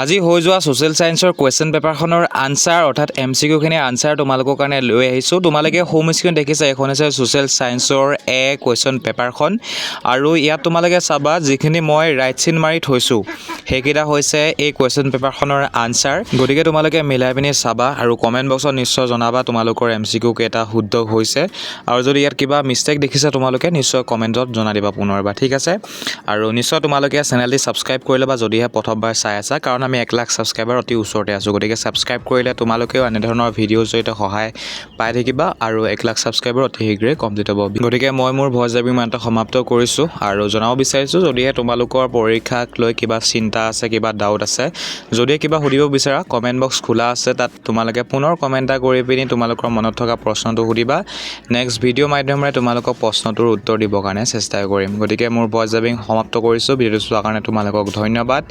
আজি হৈ যোৱা সোশ্যাল সায়েন্সৰ কোৱেশ্চন পেপাৰখনৰ আনসাৰ অৰ্থাৎ এমসিকিউ খিনিৰ আনসাৰ তোমালোকৰ কাৰণে লৈ আহিছো। তোমালোকে হোম স্ক্ৰীন দেখিছা, এখন আছে সোশ্যাল সায়েন্সৰ কোৱেশ্চন পেপাৰখন আৰু ইয়াত তোমালোকে চাবা যিখিনি মই ৰাইট চিন মাৰি থৈছো সেইকেইটা হৈছে এই কোৱেশ্চন পেপাৰখনৰ আনসাৰ। গতিকে তোমালোকে মিলাই পিনি চাবা আৰু কমেন্ট বক্সত নিশ্চয় জনাবা তোমালোকৰ এমসিকিউ কেইটা শুদ্ধ হৈছে আৰু যদি ইয়াত কিবা মিস্টেক দেখিছা তোমালোকে নিশ্চয় কমেন্টত জনাই দিবা পুনৰবাৰ, ঠিক আছে। আৰু নিশ্চয় তোমালোকে চেনেলটি সাবস্ক্ৰাইব কৰি ল'বা যদিহে প্ৰথমবাৰ চাই আছা, কাৰণ আমি 1 লাখ সাবস্ক্ৰাইবাৰ অতি ওচৰতে আছো। গতিকে সাবস্ক্ৰাইব কৰিলে তোমালোকেও এনে ধৰণৰ ভিডিঅ'ৰ জৰিয়তে সহায় পাই থাকিবা আৰু 1 লাখ সাবস্ক্ৰাইবাৰ অতি শীঘ্ৰে কমপ্লিট হ'ব। গতিকে মই মোৰ ভইচ ড্ৰাইভিং ইমানতে সমাপ্ত কৰিছো আৰু জনাব বিচাৰিছো যদিহে তোমালোকৰ পৰীক্ষাক লৈ কিবা চিন্তা আছে, কিবা ডাউট আছে, যদি কিবা সুধিব বিচাৰা কমেন্ট বক্স খোলা আছে, তাত তোমালোকে পুনৰ কমেন্ট এটা কৰি পিনি তোমালোকৰ মনত থকা প্ৰশ্নটো সুধিবা। নেক্সট ভিডিঅ' মাধ্যমেৰে তোমালোকক প্ৰশ্নটোৰ উত্তৰ দিবৰ কাৰণে চেষ্টা কৰিম। গতিকে মোৰ ভইচ ড্ৰাইভিং সমাপ্ত কৰিছো। ভিডিঅ'টো চোৱাৰ কাৰণে তোমালোকক ধন্যবাদ।